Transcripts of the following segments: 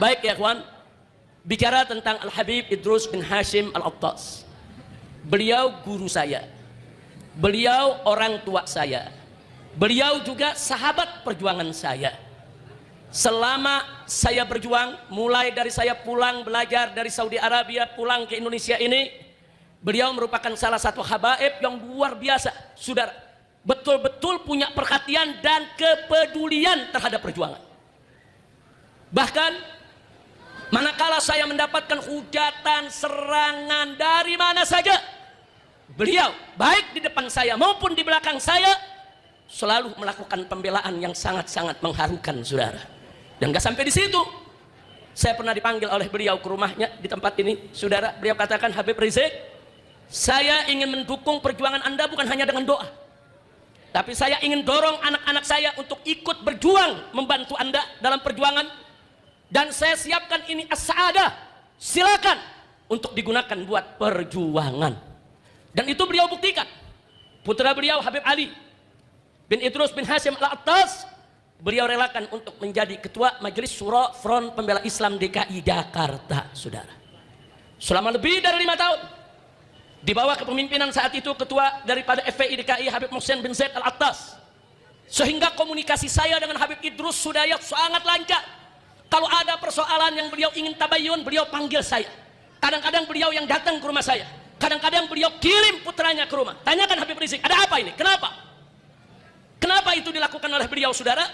Baik ya kawan, bicara tentang Al-Habib Idrus bin Hashim Al-Attas. Beliau guru saya, beliau orang tua saya, beliau juga sahabat perjuangan saya. Selama saya berjuang, mulai dari saya pulang belajar dari Saudi Arabia pulang ke Indonesia ini, beliau merupakan salah satu habaib yang luar biasa, saudara. Betul-betul punya perhatian dan kepedulian terhadap perjuangan. Bahkan manakala saya mendapatkan hujatan, serangan dari mana saja, beliau baik di depan saya maupun di belakang saya selalu melakukan pembelaan yang sangat-sangat mengharukan, saudara. Dan gak sampai di situ, saya pernah dipanggil oleh beliau ke rumahnya di tempat ini, saudara. Beliau katakan, Habib Rizik, saya ingin mendukung perjuangan Anda bukan hanya dengan doa, tapi saya ingin dorong anak-anak saya untuk ikut berjuang membantu Anda dalam perjuangan. Dan saya siapkan ini as-sa'adah, silakan untuk digunakan buat perjuangan. Dan itu beliau buktikan. Putra beliau Habib Ali bin Idrus bin Hashim Al-Attas, beliau relakan untuk menjadi ketua Majelis Syura Front Pembela Islam DKI Jakarta, saudara. Selama lebih dari 5 tahun di bawah kepemimpinan saat itu ketua daripada FPI DKI Habib Mohsen bin Zaid Al-Attas, sehingga komunikasi saya dengan Habib Idrus Sudayat sangat lancar. Kalau ada persoalan yang beliau ingin tabayun, beliau panggil saya. Kadang-kadang beliau yang datang ke rumah saya, kadang-kadang beliau kirim putranya ke rumah. Tanyakan Habib Rizik, ada apa ini? Kenapa? Kenapa itu dilakukan oleh beliau, saudara?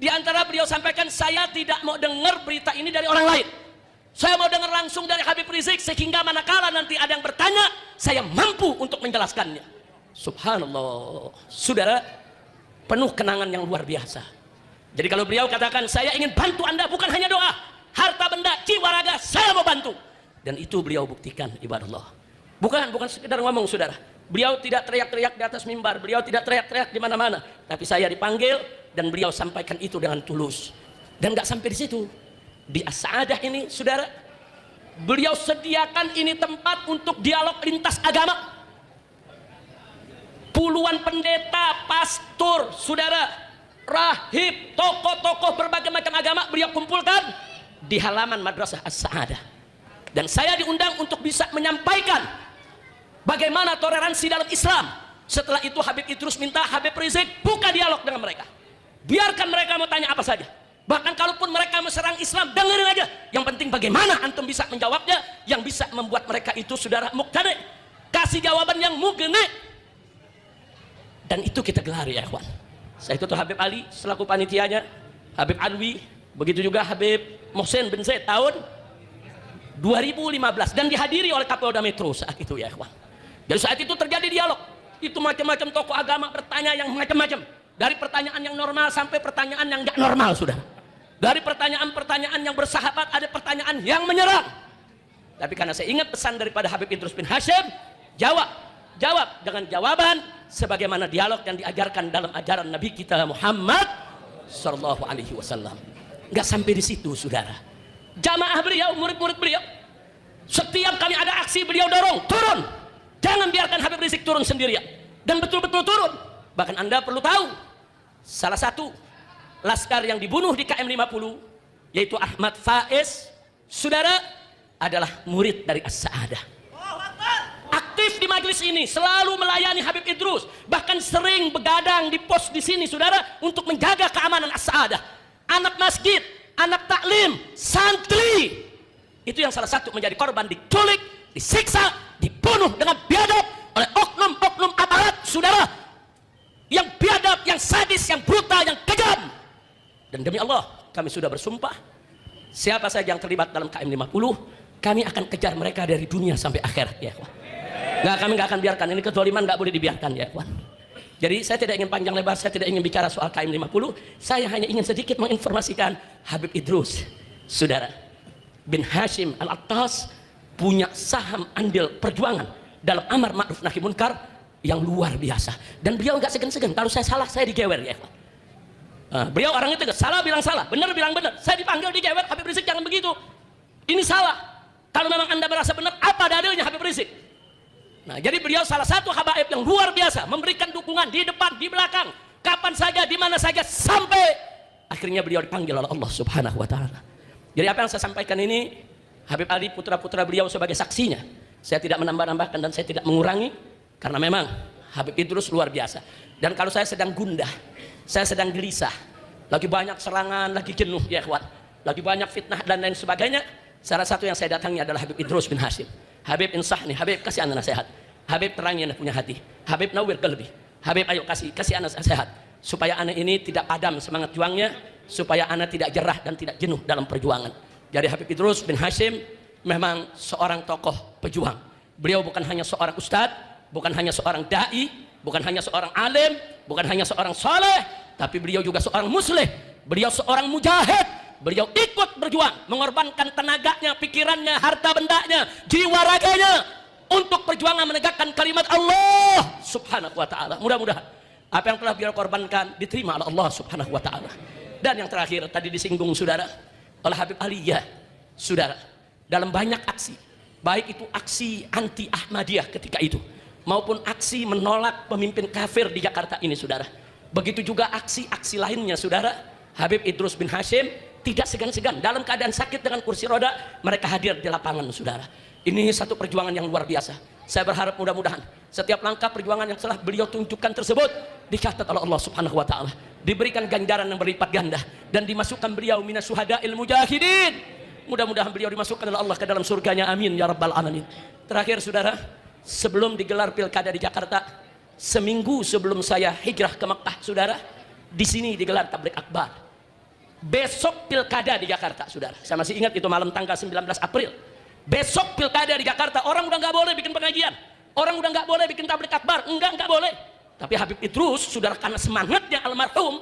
Di antara beliau sampaikan, saya tidak mau dengar berita ini dari orang lain. Saya mau dengar langsung dari Habib Rizik, sehingga manakala nanti ada yang bertanya, saya mampu untuk menjelaskannya. Subhanallah, saudara, penuh kenangan yang luar biasa. Jadi kalau beliau katakan, saya ingin bantu Anda bukan hanya doa, harta benda, jiwa raga, saya mau bantu. Dan itu beliau buktikan, ibadallah. Bukan sekedar ngomong, saudara. Beliau tidak teriak-teriak di atas mimbar, beliau tidak teriak-teriak di mana-mana. Tapi saya dipanggil dan beliau sampaikan itu dengan tulus. Dan nggak sampai di situ. Di as-sa'adah ini, saudara, beliau sediakan ini tempat untuk dialog lintas agama. Puluhan pendeta, pastor, saudara, rahib, tokoh-tokoh berbagai macam agama beliau kumpulkan di halaman madrasah as-sa'adah. Dan saya diundang untuk bisa menyampaikan bagaimana toleransi dalam Islam. Setelah itu Habib Idrus minta Habib Rizik buka dialog dengan mereka. Biarkan mereka mau tanya apa saja. Bahkan kalaupun mereka menyerang Islam, dengerin aja. Yang penting bagaimana antum bisa menjawabnya, yang bisa membuat mereka itu saudara muqtadi. Kasih jawaban yang mugni. Dan itu kita gelar ya ikhwan. Saya itu Habib Ali selaku panitianya, Habib Alwi, begitu juga Habib Mohsen bin Zaid tahun 2015 dan dihadiri oleh Kapolda Metro saat itu ya ikhwan. Jadi saat itu terjadi dialog. Itu macam-macam tokoh agama bertanya yang macam-macam. Dari pertanyaan yang normal sampai pertanyaan yang nggak normal, sudah. Dari pertanyaan-pertanyaan yang bersahabat, ada pertanyaan yang menyerang. Tapi karena saya ingat pesan daripada Habib Idrus bin Hashim, jawab dengan jawaban sebagaimana dialog yang diajarkan dalam ajaran Nabi kita Muhammad sallallahu alaihi wasallam. Nggak sampai di situ, saudara. Jamaah beliau, murid-murid beliau, setiap kali ada aksi beliau dorong, turun. Jangan biarkan Habib Rizik turun sendirian. Dan betul-betul turun. Bahkan Anda perlu tahu, salah satu laskar yang dibunuh di KM 50, yaitu Ahmad Faiz, saudara, adalah murid dari As-Sa'adah. Aktif di majelis ini, selalu melayani Habib Idrus. Bahkan sering begadang di pos di sini, saudara, untuk menjaga keamanan As-Sa'adah. Anak masjid, anak taklim, santri, itu yang salah satu menjadi korban diculik, disiksa, dibunuh dengan biadab oleh oknum-oknum aparat, saudara, yang biadab, yang sadis, yang brutal, yang kejam. Dan demi Allah, kami sudah bersumpah, siapa saja yang terlibat dalam KM 50, kami akan kejar mereka dari dunia sampai akhirat ya kawan. Kami nggak akan biarkan, ini kezaliman nggak boleh dibiarkan ya kawan. Jadi saya tidak ingin panjang lebar, saya tidak ingin bicara soal KM 50, saya hanya ingin sedikit menginformasikan Habib Idrus, saudara, bin Hashim Al-Attas punya saham andil perjuangan dalam amar ma'ruf nahi munkar yang luar biasa. Dan beliau nggak segan-segan, kalau saya salah saya digewer ya kawan. Beliau orangnya tegas, salah bilang salah, benar bilang benar. Saya dipanggil digewer, Habib Rizik jangan begitu, ini salah. Kalau memang Anda merasa benar, apa dalilnya Habib Rizik? Nah, jadi beliau salah satu habaib yang luar biasa, memberikan dukungan di depan, di belakang, kapan saja, di mana saja, sampai akhirnya beliau dipanggil oleh Allah Subhanahu wa Ta'ala. Jadi apa yang saya sampaikan ini, Habib Ali putra-putra beliau sebagai saksinya. Saya tidak menambah-nambahkan dan saya tidak mengurangi, karena memang Habib Idrus luar biasa. Dan kalau saya sedang gundah, saya sedang gelisah, lagi banyak serangan, lagi jenuh ya ikhwan, lagi banyak fitnah dan lain sebagainya, salah satu yang saya datangi adalah Habib Idrus bin Hashim. Habib insahni, Habib kasih anak nasihat, Habib terangi anak punya hati, Habib nawir qalbi, Habib ayo kasih anak nasihat, supaya anak ini tidak padam semangat juangnya, supaya anak tidak jerah dan tidak jenuh dalam perjuangan. Jadi Habib Idrus bin Hashim memang seorang tokoh pejuang. Beliau bukan hanya seorang ustadz, bukan hanya seorang da'i, bukan hanya seorang alim, bukan hanya seorang saleh, tapi beliau juga seorang muslih. Beliau seorang mujahid. Beliau ikut berjuang, mengorbankan tenaganya, pikirannya, harta bendanya, jiwa raganya untuk perjuangan menegakkan kalimat Allah Subhanahu wa taala. Mudah-mudahan apa yang telah beliau korbankan diterima oleh Allah Subhanahu wa taala. Dan yang terakhir tadi disinggung saudara oleh Habib Ali, ya saudara, dalam banyak aksi, baik itu aksi anti Ahmadiyah ketika itu maupun aksi menolak pemimpin kafir di Jakarta ini saudara, begitu juga aksi-aksi lainnya saudara, Habib Idrus bin Hashim tidak segan-segan dalam keadaan sakit dengan kursi roda, mereka hadir di lapangan saudara. Ini satu perjuangan yang luar biasa. Saya berharap mudah-mudahan setiap langkah perjuangan yang telah beliau tunjukkan tersebut dicatat oleh Allah Subhanahu wa taala, diberikan ganjaran yang berlipat ganda, dan dimasukkan beliau minas syuhada'il mujahidin. Mudah-mudahan beliau dimasukkan oleh Allah ke dalam surganya, amin ya rabbal alamin. Terakhir saudara, sebelum digelar pilkada di Jakarta, seminggu sebelum saya hijrah ke Mekah saudara, di sini digelar tablik akbar. Besok pilkada di Jakarta saudara, saya masih ingat itu malam tanggal 19 April. Besok pilkada di Jakarta, orang udah nggak boleh bikin pengajian, orang udah nggak boleh bikin tablik akbar, nggak boleh. Tapi Habib Idrus saudara, karena semangatnya almarhum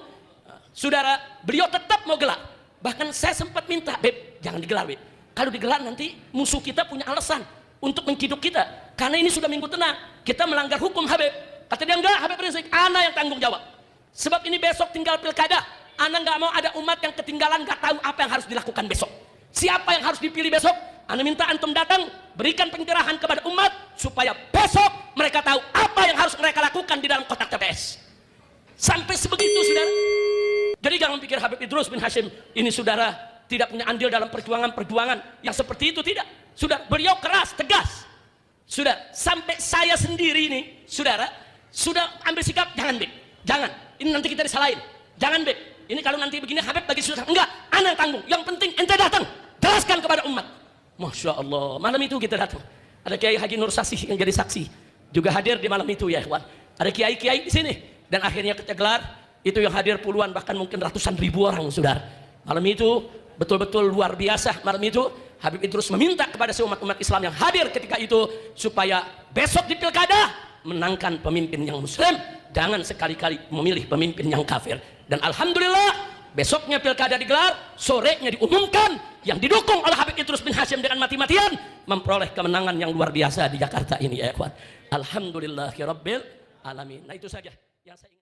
saudara, beliau tetap mau gelar. Bahkan saya sempat minta, Beb jangan digelar Beb, kalau digelar nanti musuh kita punya alasan untuk menciduk kita, karena ini sudah minggu tenang, kita melanggar hukum Habib. Kata dia, enggak Habib Rizik, ana yang tanggung jawab, sebab ini besok tinggal pilkada. Ana nggak mau ada umat yang ketinggalan, nggak tahu apa yang harus dilakukan besok, siapa yang harus dipilih besok. Ana minta antum datang, berikan pencerahan kepada umat supaya besok mereka tahu apa yang harus mereka lakukan di dalam kotak TPS. Sampai sebegitu saudara. Jadi jangan pikir Habib Idrus bin Hashim ini saudara tidak punya andil dalam perjuangan-perjuangan yang seperti itu, tidak. Saudara, beliau keras, tegas. Saudara, sampai saya sendiri ini saudara sudah ambil sikap, jangan Beb, jangan, ini nanti kita disalahin, jangan Beb, ini kalau nanti begini Habib bagi susah, enggak, ana tanggung, yang penting ente datang, jelaskan kepada umat. Masya Allah, malam itu kita datang, ada Kiai Haji Nur Sasih yang jadi saksi, juga hadir di malam itu ya ikhwan. Ada kiai-kiai di sini, dan akhirnya kita gelar, itu yang hadir puluhan bahkan mungkin ratusan ribu orang saudara. Malam itu betul-betul luar biasa. Malam itu Habib Idrus meminta kepada umat-umat Islam yang hadir ketika itu supaya besok di pilkada menangkan pemimpin yang muslim, jangan sekali-kali memilih pemimpin yang kafir. Dan alhamdulillah besoknya pilkada digelar, sorenya diumumkan yang didukung oleh Habib Idrus bin Hashim dengan mati-matian memperoleh kemenangan yang luar biasa di Jakarta ini ya ikhwan. Alhamdulillahirabbil alamin. Nah itu saja yang saya ingin